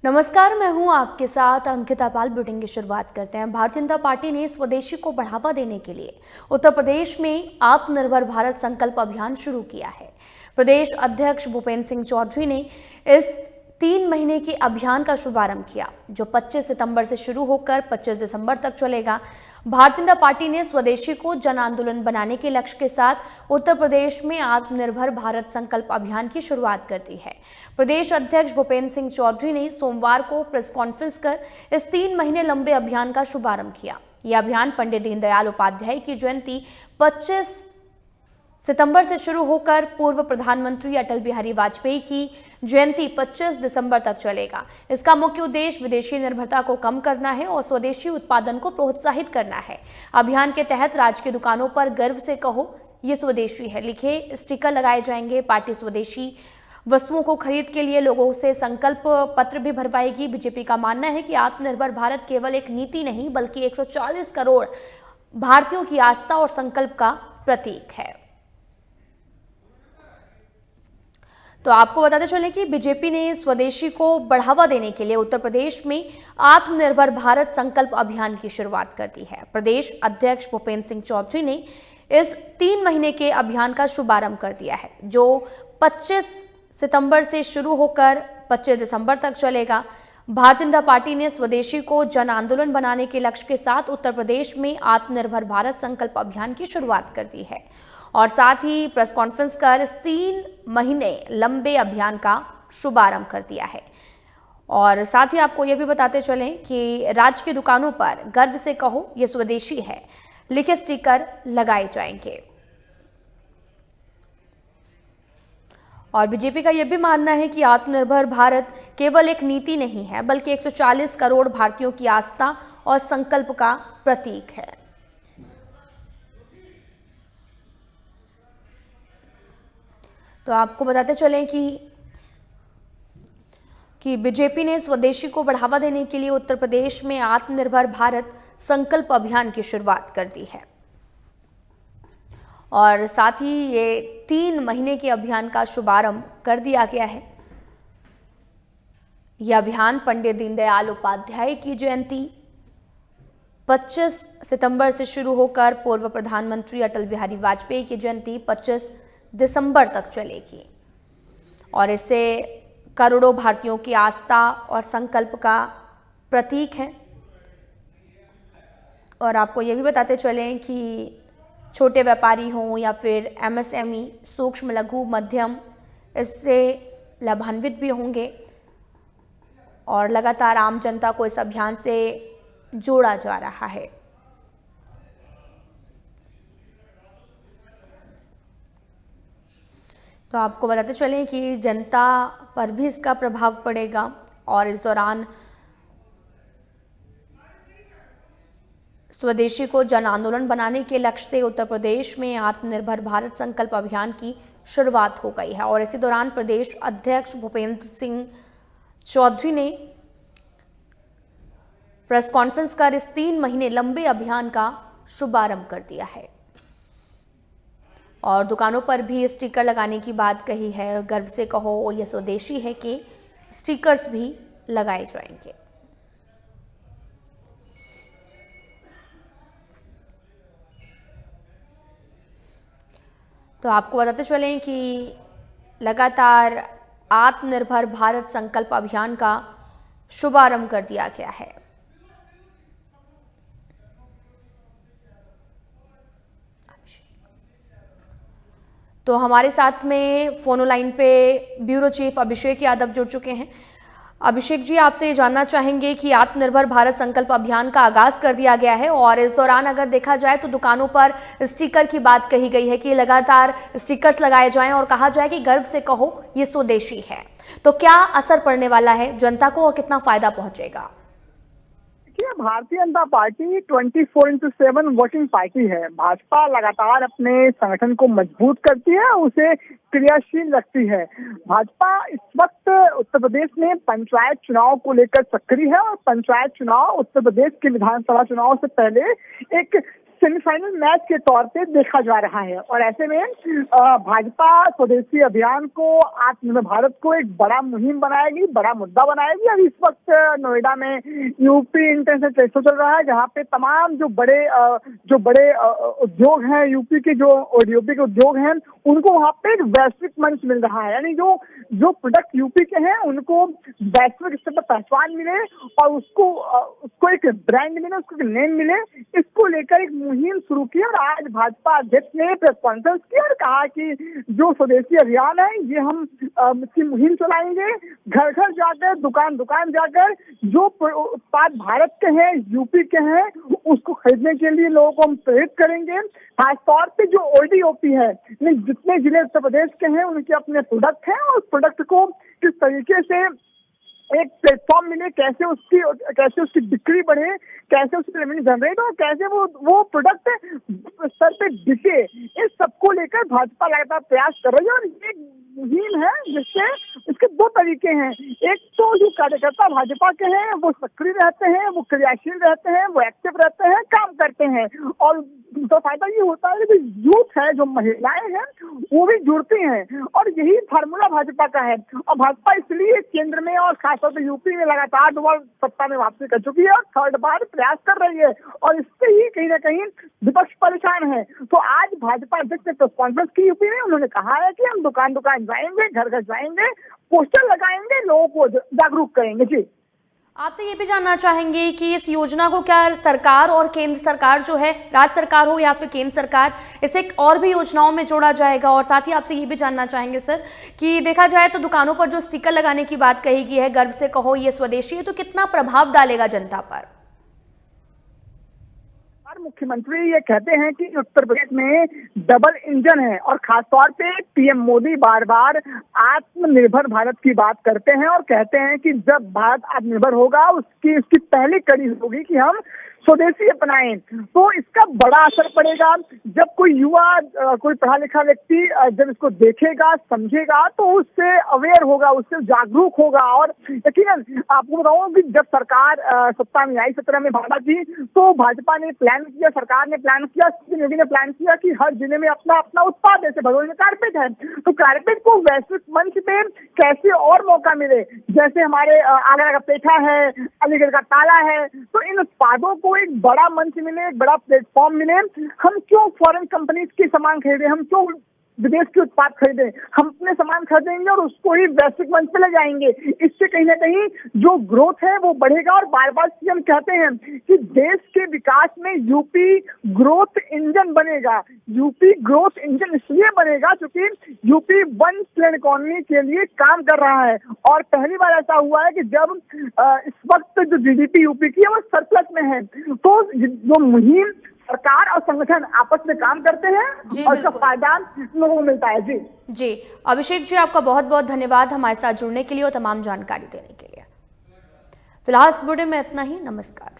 नमस्कार, मैं हूं आपके साथ अंकिता पाल। बुलेटिन की शुरुआत करते हैं। भारतीय जनता पार्टी ने स्वदेशी को बढ़ावा देने के लिए उत्तर प्रदेश में आत्मनिर्भर भारत संकल्प अभियान शुरू किया है। प्रदेश अध्यक्ष भूपेंद्र सिंह चौधरी ने इस 3 महीने के अभियान का शुभारंभ किया, जो 25 सितंबर से शुरू होकर 25 दिसंबर तक चलेगा। भारतीय जनता पार्टी ने स्वदेशी को जन आंदोलन बनाने के लक्ष्य के साथ उत्तर प्रदेश में आत्मनिर्भर भारत संकल्प अभियान की शुरुआत कर दी है। प्रदेश अध्यक्ष भूपेंद्र सिंह चौधरी ने सोमवार को प्रेस कॉन्फ्रेंस कर इस 3 महीने लंबे अभियान का शुभारंभ किया। यह अभियान पंडित दीनदयाल उपाध्याय की जयंती 25 सितंबर से शुरू होकर पूर्व प्रधानमंत्री अटल बिहारी वाजपेयी की जयंती 25 दिसंबर तक चलेगा। इसका मुख्य उद्देश्य विदेशी निर्भरता को कम करना है और स्वदेशी उत्पादन को प्रोत्साहित करना है। अभियान के तहत राज्य की दुकानों पर गर्व से कहो ये स्वदेशी है लिखे स्टिकर लगाए जाएंगे। पार्टी स्वदेशी वस्तुओं को खरीद के लिए लोगों से संकल्प पत्र भी भरवाएगी। बीजेपी का मानना है कि आत्मनिर्भर भारत केवल एक नीति नहीं बल्कि 140 करोड़ भारतीयों की आस्था और संकल्प का प्रतीक है। तो आपको बताते चलें कि बीजेपी ने स्वदेशी को बढ़ावा देने के लिए उत्तर प्रदेश में आत्मनिर्भर भारत संकल्प अभियान की शुरुआत कर दी है। प्रदेश अध्यक्ष भूपेंद्र सिंह चौधरी ने इस 3 महीने के अभियान का शुभारंभ कर दिया है, जो 25 सितंबर से शुरू होकर 25 दिसंबर तक चलेगा। भारतीय जनता पार्टी ने स्वदेशी को जन आंदोलन बनाने के लक्ष्य के साथ उत्तर प्रदेश में आत्मनिर्भर भारत संकल्प अभियान की शुरुआत कर दी है और साथ ही प्रेस कॉन्फ्रेंस कर इस 3 महीने लंबे अभियान का शुभारंभ कर दिया है। और साथ ही आपको यह भी बताते चलें कि राज्य की दुकानों पर गर्व से कहो ये स्वदेशी है लिखे स्टिकर लगाए जाएंगे। और बीजेपी का यह भी मानना है कि आत्मनिर्भर भारत केवल एक नीति नहीं है बल्कि 140 करोड़ भारतीयों की आस्था और संकल्प का प्रतीक है। तो आपको बताते चलें कि बीजेपी ने स्वदेशी को बढ़ावा देने के लिए उत्तर प्रदेश में आत्मनिर्भर भारत संकल्प अभियान की शुरुआत कर दी है और साथ ही ये 3 महीने के अभियान का शुभारंभ कर दिया गया है। यह अभियान पंडित दीनदयाल उपाध्याय की जयंती 25 सितंबर से शुरू होकर पूर्व प्रधानमंत्री अटल बिहारी वाजपेयी की जयंती 25 दिसंबर तक चलेगी और इससे करोड़ों भारतीयों की आस्था और संकल्प का प्रतीक है। और आपको ये भी बताते चलें कि छोटे व्यापारी हों या फिर MSME सूक्ष्म लघु मध्यम इससे लाभान्वित भी होंगे और लगातार आम जनता को इस अभियान से जोड़ा जा रहा है। तो आपको बताते चलें कि जनता पर भी इसका प्रभाव पड़ेगा और इस दौरान स्वदेशी को जन आंदोलन बनाने के लक्ष्य से उत्तर प्रदेश में आत्मनिर्भर भारत संकल्प अभियान की शुरुआत हो गई है। और इसी दौरान प्रदेश अध्यक्ष भूपेंद्र सिंह चौधरी ने प्रेस कॉन्फ्रेंस कर इस 3 महीने लंबे अभियान का शुभारंभ कर दिया है और दुकानों पर भी स्टिकर लगाने की बात कही है। गर्व से कहो ये स्वदेशी है कि स्टिकर्स भी लगाए जाएंगे। तो आपको बताते चलें कि लगातार आत्मनिर्भर भारत संकल्प अभियान का शुभारंभ कर दिया गया है। तो हमारे साथ में फोन लाइन पे ब्यूरो चीफ अभिषेक यादव जुड़ चुके हैं। अभिषेक जी, आपसे ये जानना चाहेंगे कि आत्मनिर्भर भारत संकल्प अभियान का आगाज कर दिया गया है और इस दौरान अगर देखा जाए तो दुकानों पर स्टिकर की बात कही गई है कि लगातार स्टिकर्स लगाए जाएं और कहा जाए कि गर्व से कहो ये स्वदेशी है, तो क्या असर पड़ने वाला है जनता को और कितना फायदा पहुंचेगा? Bharatiya Janata party 24/7 working party है। भाजपा लगातार अपने संगठन को मजबूत करती है, उसे क्रियाशील रखती है। भाजपा इस वक्त उत्तर प्रदेश में पंचायत चुनाव को लेकर सक्रिय है और पंचायत चुनाव उत्तर प्रदेश के विधानसभा चुनाव से पहले एक सेमीफाइनल मैच के तौर पे देखा जा रहा है। और ऐसे में भाजपा स्वदेशी अभियान को, आत्मनिर्भर भारत को एक बड़ा मुहिम बनाएगी, बड़ा मुद्दा बनाएगी। अभी इस वक्त नोएडा में यूपी इंटरनेशनल ट्रेड शो चल रहा है, जहाँ पे तमाम जो बड़े उद्योग हैं, यूपी के जो ओडीओपी के उद्योग हैं, उनको वहाँ पे एक वैश्विक मंच मिल रहा है। यानी जो प्रोडक्ट यूपी के हैं उनको वैश्विक स्तर पर पहचान मिले और उसको एक ब्रांड मिले, उसको एक नेम मिले। इसको लेकर एक मुहिम शुरू की और आज भाजपा अध्यक्ष ने प्रेस कॉन्फ्रेंस की और कहा कि जो स्वदेशी अभियान है ये हम इसकी मुहिम चलाएंगे, घर घर जाकर, दुकान दुकान जाकर जो उत्पाद भारत के हैं, यूपी के हैं, उसको खरीदने के लिए लोगों को हम प्रेरित करेंगे। खासतौर पे जो ओडीओपी है, जितने जिले उत्तर प्रदेश के हैं उनके अपने प्रोडक्ट हैं और प्रोडक्ट को किस तरीके से एक प्लेटफॉर्म मिले, कैसे उसकी बिक्री बढ़े, कैसे उसकी रेवेन्यू जनरेट हो, कैसे वो प्रोडक्ट स्तर पे बिके, इस सबको लेकर भाजपा लगातार प्रयास कर रही है। और ये मुहिम है जिससे इसके दो तरीके हैं। एक तो जो कार्यकर्ता भाजपा के हैं वो सक्रिय रहते हैं, वो क्रियाशील रहते हैं, वो एक्टिव रहते हैं, काम करते हैं। और तो फायदा ये होता है कि यूथ है, जो महिलाएं हैं, वो भी जुड़ती हैं और यही फार्मूला भाजपा का है। और भाजपा इसलिए केंद्र में और खासतौर पर यूपी में लगातार 2 बार सत्ता में वापसी कर चुकी है और 3rd बार प्रयास कर रही है और इससे ही कहीं ना कहीं विपक्ष परेशान है। तो आज भाजपा अध्यक्ष ने प्रेस कॉन्फ्रेंस की यूपी में, उन्होंने कहा है कि हम दुकान दुकान जाएंगे, घर घर जाएंगे, पोस्टर लगाएंगे, लोगों को जागरूक करेंगे। जी, आपसे ये भी जानना चाहेंगे कि इस योजना को क्या सरकार और केंद्र सरकार जो है, राज्य सरकार हो या फिर केंद्र सरकार, इसे और भी योजनाओं में जोड़ा जाएगा? और साथ ही आपसे ये भी जानना चाहेंगे सर कि देखा जाए तो दुकानों पर जो स्टिकर लगाने की बात कही गई है, गर्व से कहो ये स्वदेशी है, तो कितना प्रभाव डालेगा जनता पर? मुख्यमंत्री ये कहते हैं कि उत्तर प्रदेश में डबल इंजन है और खासतौर पे पीएम मोदी बार बार आत्मनिर्भर भारत की बात करते हैं और कहते हैं कि जब भारत आत्मनिर्भर होगा उसकी पहली कड़ी होगी कि हम स्वदेशी अपनाएं। तो इसका बड़ा असर पड़ेगा जब कोई युवा, कोई पढ़ा लिखा व्यक्ति जब इसको देखेगा, समझेगा, तो उससे अवेयर होगा, उससे जागरूक होगा। और यकीनन आपको बताऊं कि जब सरकार सत्ता में आई 17 में भाजपा की, तो भाजपा ने प्लान किया, सरकार ने प्लान किया, मोदी ने प्लान किया कि हर जिले में अपना अपना उत्पाद, जैसे भदोही में कारपेट है, तो कारपेट को वैश्विक मंच पे कैसे और मौका मिले, जैसे हमारे आगरा का पेठा है, अलीगढ़ का ताला है, तो इन उत्पादों को एक बड़ा मंच मिले, एक बड़ा प्लेटफॉर्म मिले। हम क्यों फॉरेन कंपनीज के सामान खरीदे, हम क्यों विदेश के उत्पाद खरीदे, हम अपने सामान खरीदेंगे और उसको ही वैश्विक मंच पे ले जाएंगे। इससे कहीं ना कहीं जो ग्रोथ है वो बढ़ेगा। और बार बार सीएम कहते हैं कि देश के विकास में यूपी ग्रोथ इंजन बनेगा। यूपी ग्रोथ इंजन इसलिए बनेगा क्योंकि यूपी 1 ट्रिलियन इकोनॉमी के लिए काम कर रहा है और पहली बार ऐसा हुआ है कि जब इस वक्त जो जीडीपी यूपी की है वो सरप्लस में है। तो जो मुहिम सरकार और संगठन आपस में काम करते हैं और इसका फायदा लोगों को मिलता है। जी अभिषेक जी, आपका बहुत बहुत धन्यवाद हमारे साथ जुड़ने के लिए और तमाम जानकारी देने के लिए। फिलहाल इस बुलेटिन में इतना ही। नमस्कार।